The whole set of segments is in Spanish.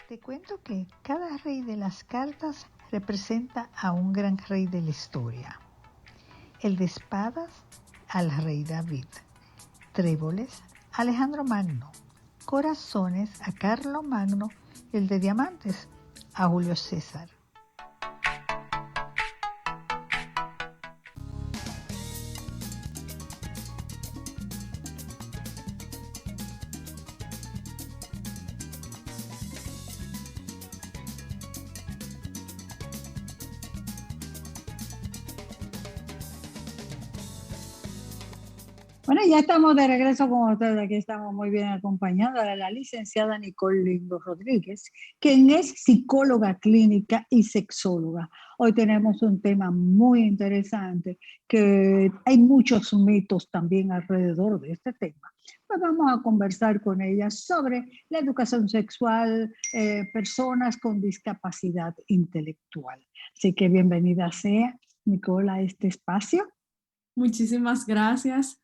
Te cuento que cada rey de las cartas representa a un gran rey de la historia. El de espadas al rey David, tréboles a Alejandro Magno, corazones a Carlo Magno y el de diamantes a Julio César. Bueno, ya estamos de regreso con ustedes. Aquí estamos muy bien acompañados de la licenciada Nicole Lindo Rodríguez, quien es psicóloga clínica y sexóloga. Hoy tenemos un tema muy interesante, que hay muchos mitos también alrededor de este tema. Pues vamos a conversar con ella sobre la educación sexual, personas con discapacidad intelectual. Así que bienvenida sea, Nicole, a este espacio. Muchísimas gracias.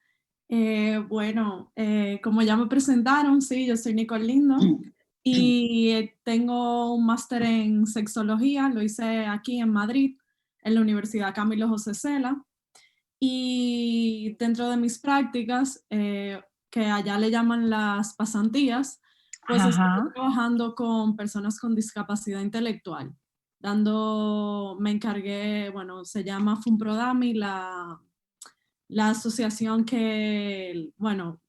Como ya me presentaron, sí, yo soy Nicole Lindo y tengo un máster en sexología, lo hice aquí en Madrid, en la Universidad Camilo José Cela. Y dentro de mis prácticas, que allá le llaman las pasantías, pues estoy trabajando con personas con discapacidad intelectual. Me encargué, se llama FUNPRODAMI, la asociación que,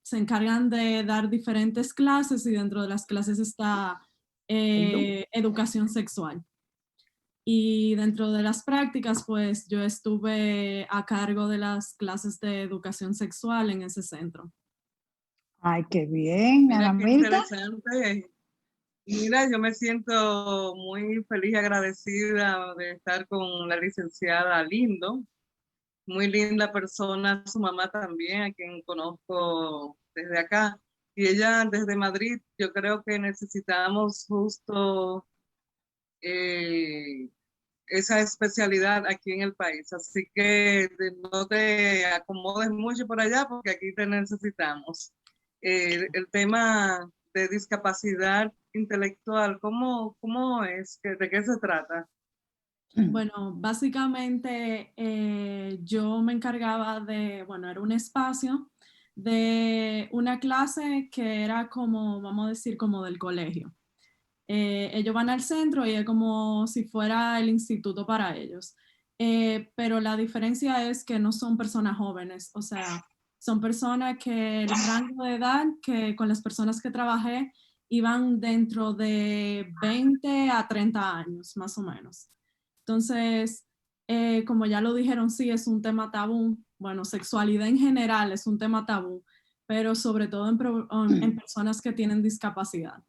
se encargan de dar diferentes clases y dentro de las clases está educación sexual. Y dentro de las prácticas, pues yo estuve a cargo de las clases de educación sexual en ese centro. Ay, qué bien, Mira, Ana qué Mirta. interesante. Mira, yo me siento muy feliz y agradecida de estar con la licenciada Lindo. Muy linda persona, su mamá también, a quien conozco desde acá. Y ella desde Madrid, yo creo que necesitamos justo esa especialidad aquí en el país. Así que no te acomodes mucho por allá porque aquí te necesitamos. El tema de discapacidad intelectual, ¿cómo es? ¿De qué se trata? Bueno, básicamente yo me encargaba era un espacio de una clase que era como, vamos a decir, como del colegio. Ellos van al centro y es como si fuera el instituto para ellos. Pero la diferencia es que no son personas jóvenes, o sea, son personas que el rango de edad que con las personas que trabajé iban dentro de 20 a 30 años, más o menos. Entonces, como ya lo dijeron, sí, es un tema tabú. Bueno, sexualidad en general es un tema tabú, pero sobre todo en personas que tienen discapacidad,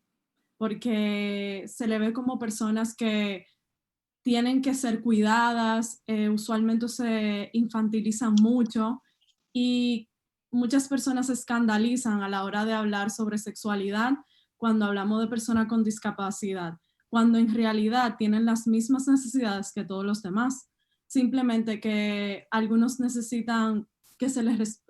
porque se le ve como personas que tienen que ser cuidadas, usualmente se infantilizan mucho y muchas personas se escandalizan a la hora de hablar sobre sexualidad cuando hablamos de personas con discapacidad, cuando en realidad tienen las mismas necesidades que todos los demás, simplemente que algunos necesitan que se les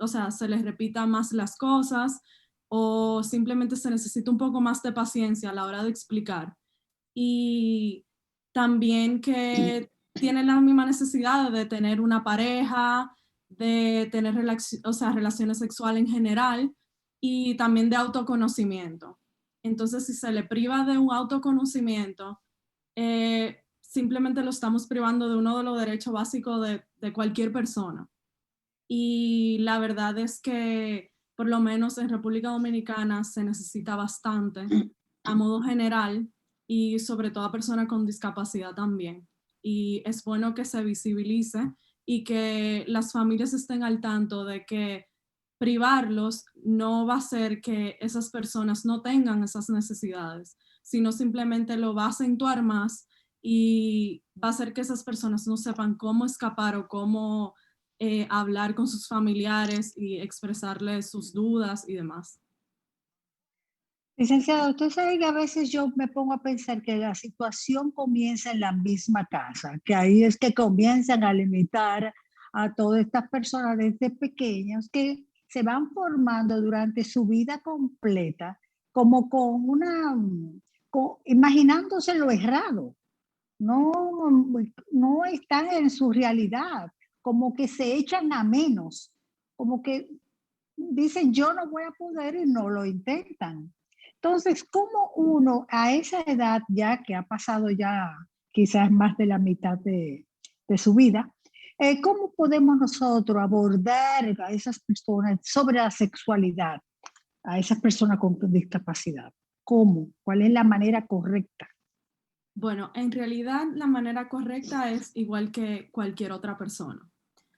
repita más las cosas o simplemente se necesita un poco más de paciencia a la hora de explicar. Y también que tienen la misma necesidad de tener una pareja, de tener relaciones sexuales en general y también de autoconocimiento. Entonces, si se le priva de un autoconocimiento, simplemente lo estamos privando de uno de los derechos básicos de cualquier persona. Y la verdad es que, por lo menos en República Dominicana, se necesita bastante a modo general y sobre todo a personas con discapacidad también. Y es bueno que se visibilice y que las familias estén al tanto de que privarlos no va a hacer que esas personas no tengan esas necesidades, sino simplemente lo va a acentuar más y va a hacer que esas personas no sepan cómo escapar o cómo hablar con sus familiares y expresarles sus dudas y demás. Licenciada, usted sabe que a veces yo me pongo a pensar que la situación comienza en la misma casa, que ahí es que comienzan a limitar a todas estas personas desde pequeños que se van formando durante su vida completa como con imaginándose lo errado. No, no están en su realidad, como que se echan a menos, como que dicen yo no voy a poder y no lo intentan. Entonces, ¿cómo uno a esa edad ya que ha pasado ya quizás más de la mitad de su vida, cómo podemos nosotros abordar a esas personas sobre la sexualidad, a esas personas con discapacidad? ¿Cómo? ¿Cuál es la manera correcta? Bueno, en realidad la manera correcta es igual que cualquier otra persona.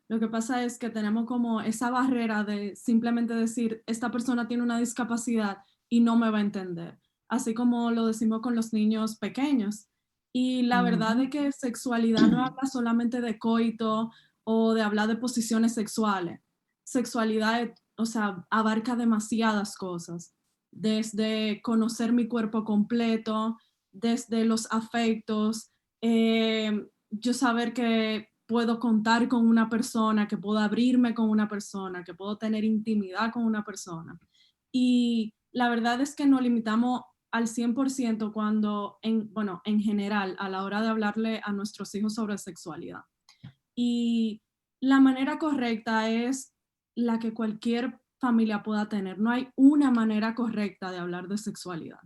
Lo que pasa es que tenemos como esa barrera de simplemente decir, esta persona tiene una discapacidad y no me va a entender, así como lo decimos con los niños pequeños. Y la verdad es que sexualidad no habla solamente de coito o de hablar de posiciones sexuales. Sexualidad, o sea, abarca demasiadas cosas, desde conocer mi cuerpo completo, desde los afectos, yo saber que puedo contar con una persona, que puedo abrirme con una persona, que puedo tener intimidad con una persona. Y la verdad es que nos limitamos al 100% cuando, bueno, en general, a la hora de hablarle a nuestros hijos sobre sexualidad. Y la manera correcta es la que cualquier familia pueda tener. No hay una manera correcta de hablar de sexualidad.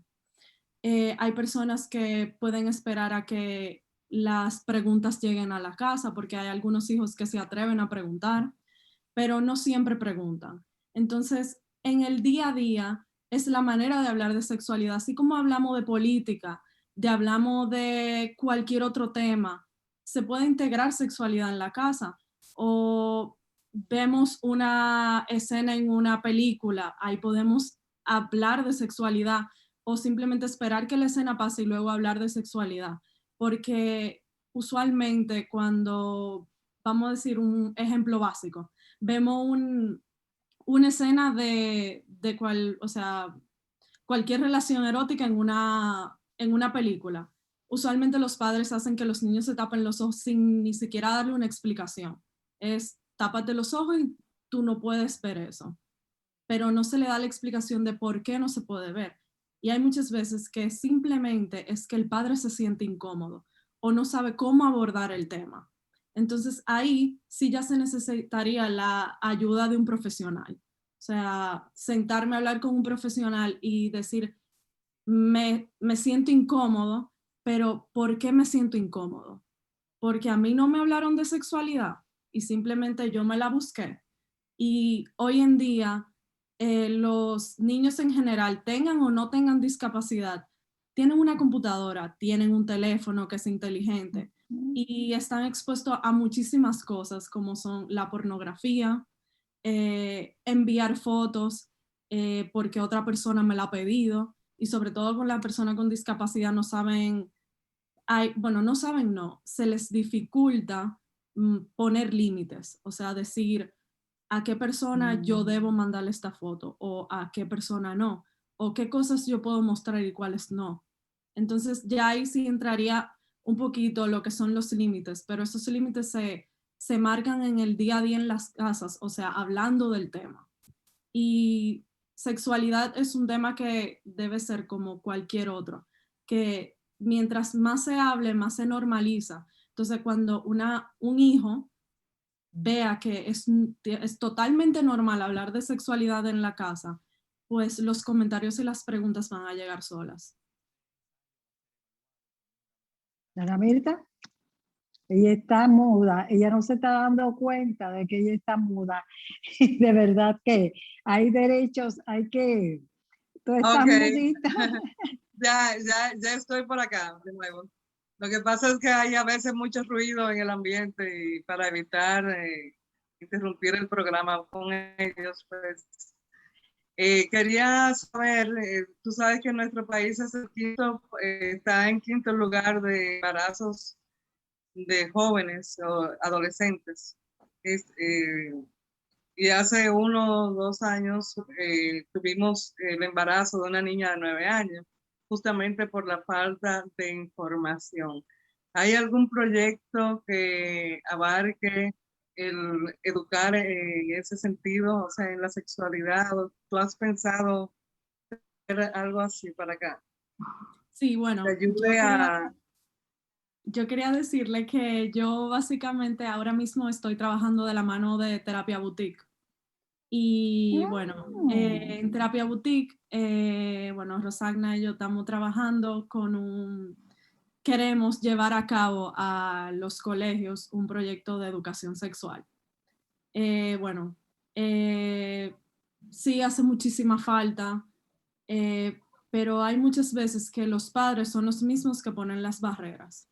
Hay personas que pueden esperar a que las preguntas lleguen a la casa porque hay algunos hijos que se atreven a preguntar, pero no siempre preguntan. Entonces, en el día a día es la manera de hablar de sexualidad, así como hablamos de política, hablamos de cualquier otro tema, se puede integrar sexualidad en la casa o vemos una escena en una película, ahí podemos hablar de sexualidad o simplemente esperar que la escena pase y luego hablar de sexualidad, porque usualmente cuando, vamos a decir un ejemplo básico, vemos una escena o sea, cualquier relación erótica en una película. Usualmente los padres hacen que los niños se tapen los ojos sin ni siquiera darle una explicación. Es tápate los ojos y tú no puedes ver eso. Pero no se le da la explicación de por qué no se puede ver. Y hay muchas veces que simplemente es que el padre se siente incómodo o no sabe cómo abordar el tema. Entonces ahí sí ya se necesitaría la ayuda de un profesional. O sea, sentarme a hablar con un profesional y decir, me siento incómodo, pero ¿por qué me siento incómodo? Porque a mí no me hablaron de sexualidad y simplemente yo me la busqué. Y hoy en día, los niños en general, tengan o no tengan discapacidad, tienen una computadora, tienen un teléfono que es inteligente y están expuestos a muchísimas cosas como son la pornografía, enviar fotos porque otra persona me la ha pedido y sobre todo con la persona con discapacidad no saben, bueno, no saben, no, se les dificulta poner límites, o sea, decir a qué persona yo debo mandarle esta foto o a qué persona no, o qué cosas yo puedo mostrar y cuáles no. Entonces ya ahí sí entraría un poquito lo que son los límites, pero esos límites se marcan en el día a día en las casas, o sea, hablando del tema. Y sexualidad es un tema que debe ser como cualquier otro, que mientras más se hable, más se normaliza. Entonces, cuando un hijo vea que es totalmente normal hablar de sexualidad en la casa, pues los comentarios y las preguntas van a llegar solas. Ana Mirta, ella está muda, ella no se está dando cuenta de que ella está muda. De verdad que hay derechos, hay que... Tú estás mudita. Ya estoy por acá de nuevo. Lo que pasa es que hay a veces mucho ruido en el ambiente y para evitar interrumpir el programa con ellos, pues quería saber, tú sabes que nuestro país es está en quinto lugar de embarazos de jóvenes o adolescentes. Y hace 1 o 2 años tuvimos el embarazo de una niña de 9 años, justamente por la falta de información. ¿Hay algún proyecto que abarque el educar en ese sentido, o sea, en la sexualidad? ¿Tú has pensado hacer algo así para acá? Sí, bueno, te ayude a... yo quería decirle que yo básicamente ahora mismo estoy trabajando de la mano de Terapia Boutique. Y bueno, en Terapia Boutique, bueno, Rosagna y yo estamos trabajando queremos llevar a cabo a los colegios un proyecto de educación sexual. Bueno, sí hace muchísima falta, pero hay muchas veces que los padres son los mismos que ponen las barreras.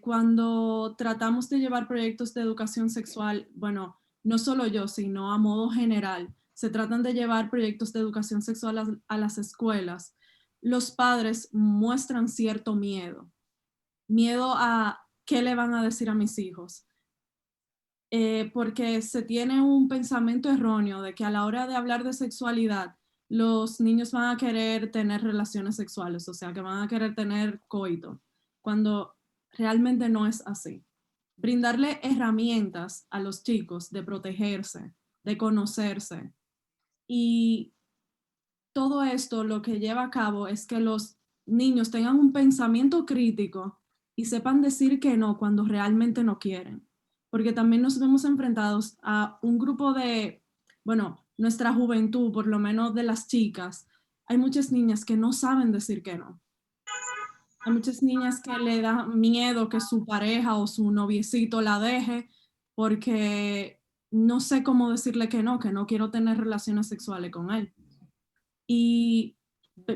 Cuando tratamos de llevar proyectos de educación sexual, bueno, no solo yo, sino a modo general, se tratan de llevar proyectos de educación sexual a las escuelas, los padres muestran cierto miedo a qué le van a decir a mis hijos. Porque se tiene un pensamiento erróneo de que a la hora de hablar de sexualidad, los niños van a querer tener relaciones sexuales, o sea, que van a querer tener coito, cuando realmente no es así. Brindarle herramientas a los chicos de protegerse, de conocerse. Y todo esto lo que lleva a cabo es que los niños tengan un pensamiento crítico y sepan decir que no cuando realmente no quieren. Porque también nos vemos enfrentados a un grupo de, bueno, nuestra juventud, por lo menos de las chicas, hay muchas niñas que no saben decir que no. Hay muchas niñas que le da miedo que su pareja o su noviecito la deje porque no sé cómo decirle que no quiero tener relaciones sexuales con él. Y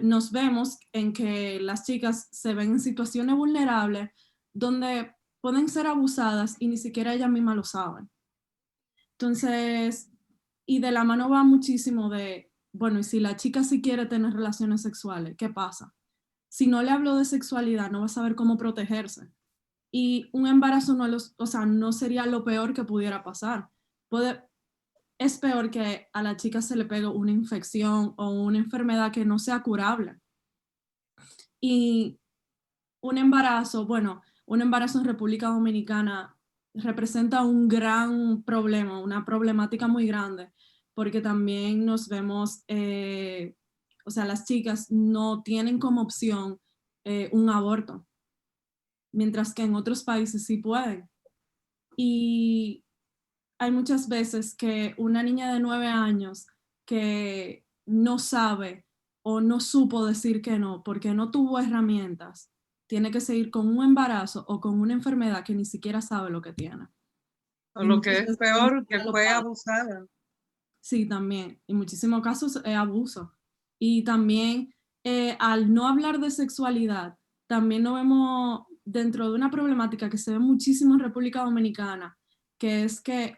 nos vemos en que las chicas se ven en situaciones vulnerables donde pueden ser abusadas y ni siquiera ellas mismas lo saben. Entonces, y de la mano va muchísimo de, bueno, y si la chica sí quiere tener relaciones sexuales, ¿qué pasa? Si no le hablo de sexualidad, no va a saber cómo protegerse. Y un embarazo o sea, no sería lo peor que pudiera pasar. Es peor que a la chica se le pegue una infección o una enfermedad que no sea curable. Y un embarazo, bueno, un embarazo en República Dominicana representa un gran problema, una problemática muy grande, porque también nos vemos, o sea, las chicas no tienen como opción un aborto, mientras que en otros países sí pueden. Y hay muchas veces que una niña de 9 años que no sabe o no supo decir que no porque no tuvo herramientas, tiene que seguir con un embarazo o con una enfermedad que ni siquiera sabe lo que tiene. O Y lo muchas que es veces peor, que los fue padres. abusada. Sí, también. En muchísimos casos es abuso. Y también al no hablar de sexualidad, también nos vemos dentro de una problemática que se ve muchísimo en República Dominicana, que es que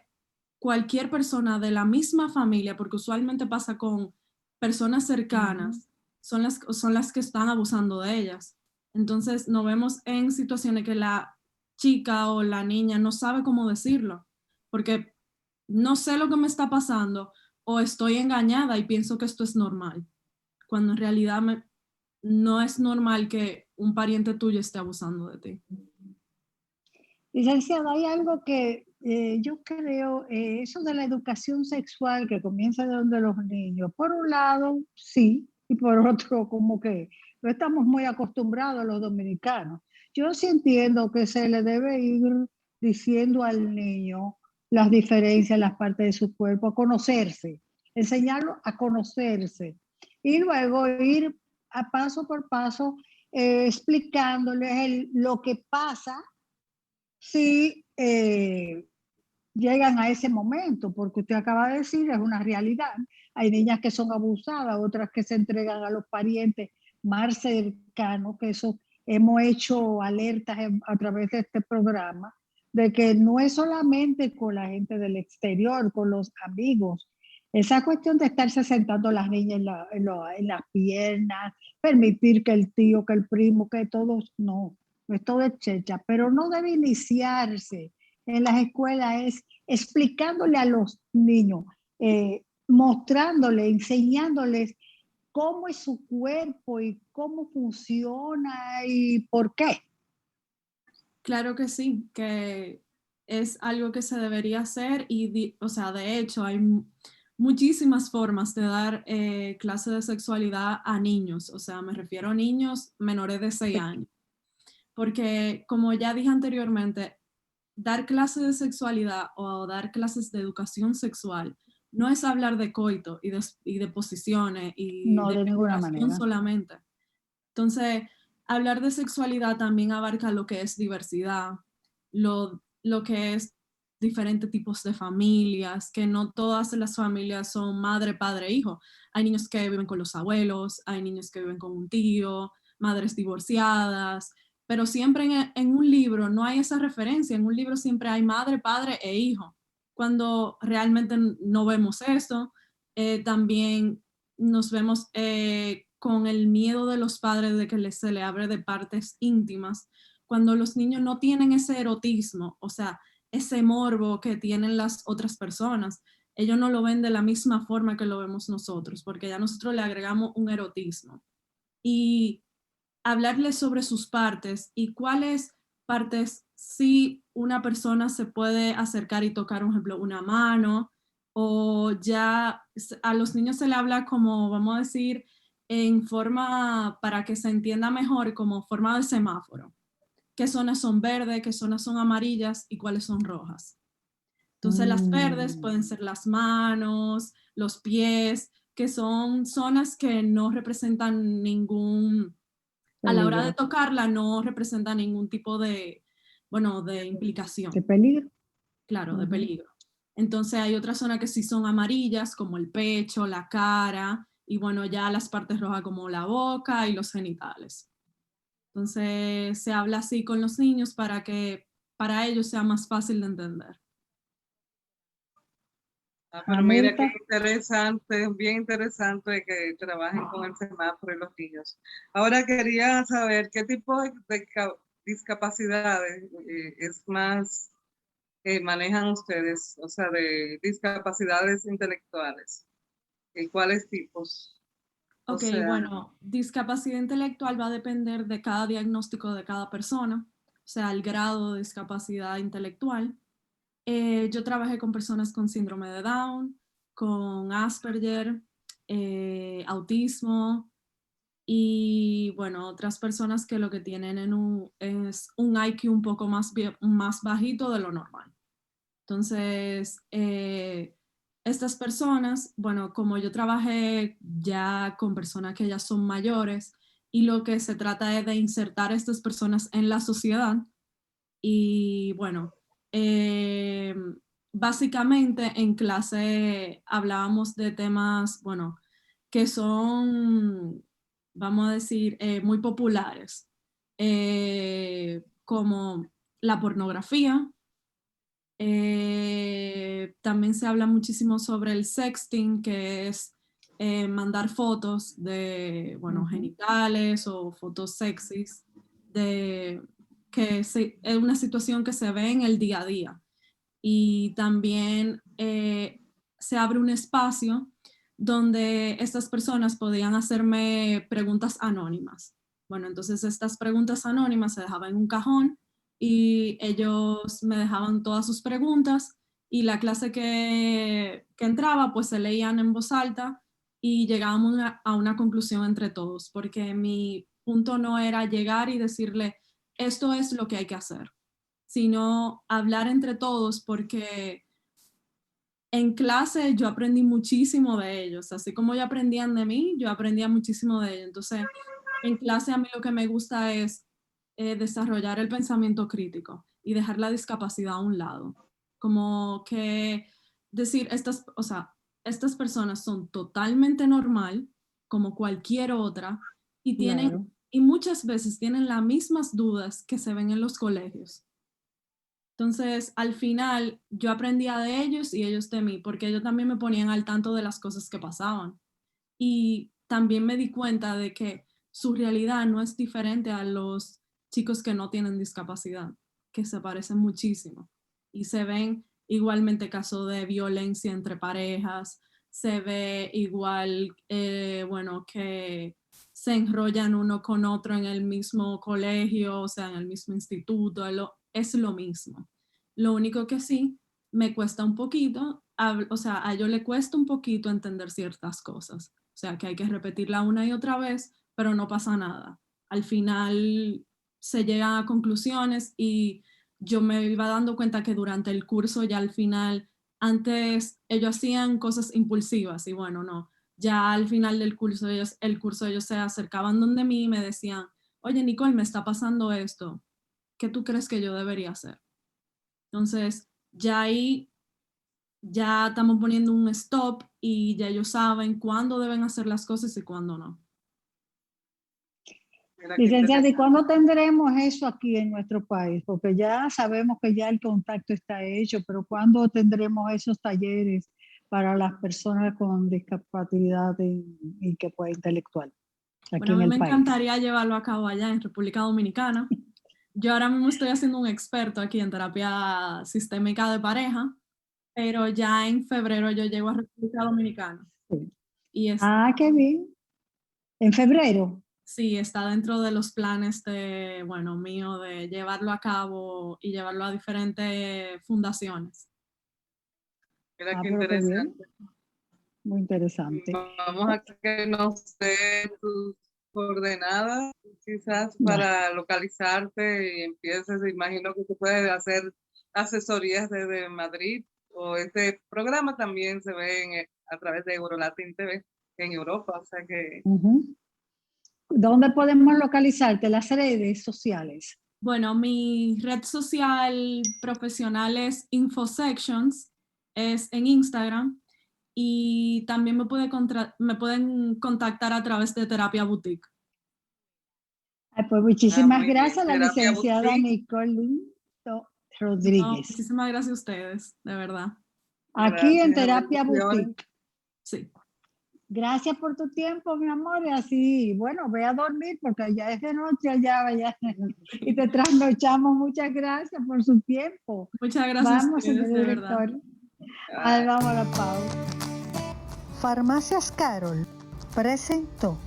cualquier persona de la misma familia, porque usualmente pasa con personas cercanas, son las que están abusando de ellas. Entonces nos vemos en situaciones que la chica o la niña no sabe cómo decirlo, porque no sé lo que me está pasando o estoy engañada y pienso que esto es normal, cuando en realidad no es normal que un pariente tuyo esté abusando de ti. Licenciada, hay algo que yo creo, eso de la educación sexual que comienza de donde los niños, por un lado, sí, y por otro, como que no estamos muy acostumbrados los dominicanos. Yo sí entiendo que se le debe ir diciendo al niño las diferencias, las partes de su cuerpo, a conocerse, enseñarlo a conocerse y luego ir a paso por paso explicándoles lo que pasa si llegan a ese momento, porque usted acaba de decir, es una realidad. Hay niñas que son abusadas, otras que se entregan a los parientes más cercanos, que eso hemos hecho alertas a través de este programa, de que no es solamente con la gente del exterior, con los amigos. Esa cuestión de estarse sentando las niñas en las piernas, permitir que el tío, que el primo, que todos, no, no es todo es checha, pero no debe iniciarse en las escuelas es explicándole a los niños, mostrándoles, enseñándoles cómo es su cuerpo y cómo funciona y por qué. Claro que sí, que es algo que se debería hacer y, o sea, de hecho, hay muchísimas formas de dar clases de sexualidad a niños, o sea, me refiero a niños menores de 6 años, porque como ya dije anteriormente, dar clases de sexualidad o dar clases de educación sexual no es hablar de coito y de posiciones y No, de de ninguna penetración manera. solamente. Entonces, hablar de sexualidad también abarca lo que es diversidad, lo que es diferentes tipos de familias, que no todas las familias son madre, padre, hijo. Hay niños que viven con los abuelos, hay niños que viven con un tío, madres divorciadas, pero siempre en un libro no hay esa referencia, en un libro siempre hay madre, padre e hijo. Cuando realmente no vemos eso, también nos vemos con el miedo de los padres de que se le abre de partes íntimas, cuando los niños no tienen ese erotismo, o sea, ese morbo que tienen las otras personas. Ellos no lo ven de la misma forma que lo vemos nosotros, porque ya nosotros le agregamos un erotismo. Y hablarles sobre sus partes y cuáles partes sí una persona se puede acercar y tocar, por ejemplo, una mano, o ya a los niños se le habla como, vamos a decir, en forma, para que se entienda mejor, como forma de semáforo. ¿Qué zonas son verdes, qué zonas son amarillas y cuáles son rojas? Entonces las verdes pueden ser las manos, los pies, que son zonas que no representan ningún, a la hora de Peligro. tocarla no representa ningún tipo de, bueno, de ¿De implicación, peligro? claro, de peligro. Entonces hay otras zonas que sí son amarillas, como el pecho, la cara, y bueno, ya las partes rojas como la boca y los genitales. Entonces se habla así con los niños para que para ellos sea más fácil de entender. Pero mira qué Mirta, interesante, bien interesante que trabajen con el semáforo y los niños. Ahora quería saber qué tipo de discapacidades es más manejan ustedes, o sea, de discapacidades intelectuales. ¿Y cuáles tipos? O Ok, sea, bueno, discapacidad intelectual va a depender de cada diagnóstico de cada persona, o sea, el grado de discapacidad intelectual. Yo trabajé con personas con síndrome de Down, con Asperger, autismo y bueno, otras personas que lo que tienen es un IQ un poco más bajito de lo normal. Entonces, estas personas, bueno, como yo trabajé ya con personas que ya son mayores y lo que se trata es de insertar a estas personas en la sociedad y bueno, eh, básicamente en clase hablábamos de temas, bueno, que son, vamos a decir, muy populares, como la pornografía. También se habla muchísimo sobre el sexting, que es mandar fotos de, bueno, genitales o fotos sexys, que es una situación que se ve en el día a día. Y también se abre un espacio donde estas personas podían hacerme preguntas anónimas. Bueno, entonces estas preguntas anónimas se dejaban en un cajón y ellos me dejaban todas sus preguntas y la clase que entraba pues se leían en voz alta y llegábamos a una conclusión entre todos, porque mi punto no era llegar y decirle esto es lo que hay que hacer, sino hablar entre todos, porque en clase yo aprendí muchísimo de ellos, así como ellos aprendían de mí, yo aprendía muchísimo de ellos. Entonces, en clase a mí lo que me gusta es desarrollar el pensamiento crítico y dejar la discapacidad a un lado. Como que decir, o sea, estas personas son totalmente normal, como cualquier otra, y claro. y muchas veces tienen las mismas dudas que se ven en los colegios. Entonces, al final, yo aprendía de ellos y ellos de mí, porque ellos también me ponían al tanto de las cosas que pasaban. Y también me di cuenta de que su realidad no es diferente a los chicos que no tienen discapacidad, que se parecen muchísimo. Y se ven igualmente casos de violencia entre parejas, se ve igual, bueno, que se enrollan uno con otro en el mismo colegio, o sea, en el mismo instituto, es lo mismo. Lo único que sí me cuesta un poquito o sea, a ellos le cuesta un poquito entender ciertas cosas. O sea, que hay que repetirla una y otra vez, pero no pasa nada. Al final se llegan a conclusiones y yo me iba dando cuenta que durante el curso ya al final, antes ellos hacían cosas impulsivas y bueno, no. Ya al final del curso ellos se acercaban donde mí y me decían, oye Nicole, me está pasando esto. ¿Qué tú crees que yo debería hacer? Entonces, ya ahí ya estamos poniendo un stop y ya ellos saben cuándo deben hacer las cosas y cuándo no. Licenciada, ¿y cuándo tendremos eso aquí en nuestro país? Porque ya sabemos que ya el contacto está hecho, pero ¿cuándo tendremos esos talleres para las personas con discapacidad y que pueda intelectual aquí Bueno, a en mí el me país? encantaría llevarlo a cabo allá en República Dominicana. Yo ahora mismo estoy haciendo un experto aquí en terapia sistémica de pareja, pero ya en febrero yo llego a República Dominicana. Sí. Y Qué bien. ¿En febrero? sí, está dentro de los planes mío de llevarlo a cabo y llevarlo a diferentes fundaciones. Mira qué Pero qué bien. interesante. Muy interesante. Vamos a que nos dé tus coordenadas, quizás para localizarte y empieces. Imagino que tú puedes hacer asesorías desde Madrid, o este programa también se ve a través de Eurolatin TV en Europa, o sea que... ¿Dónde podemos localizarte? Las redes sociales. Bueno, mi red social profesional es InfoSections, es en Instagram, y también me pueden contactar a través de Terapia Boutique. Pues muchísimas muy gracias a bien. la Terapia licenciada Boutique. Nicole No, Rodríguez. muchísimas gracias a ustedes, de verdad. Aquí en Gracias, Terapia Boutique. Sí. Gracias por tu tiempo, mi amor, y así, bueno, ve a dormir porque ya es de noche allá, y te trasnochamos. Muchas gracias por su tiempo. Muchas gracias Vamos, a ustedes, señor de director. verdad. Ahí vamos a la pausa. Farmacias Carol presentó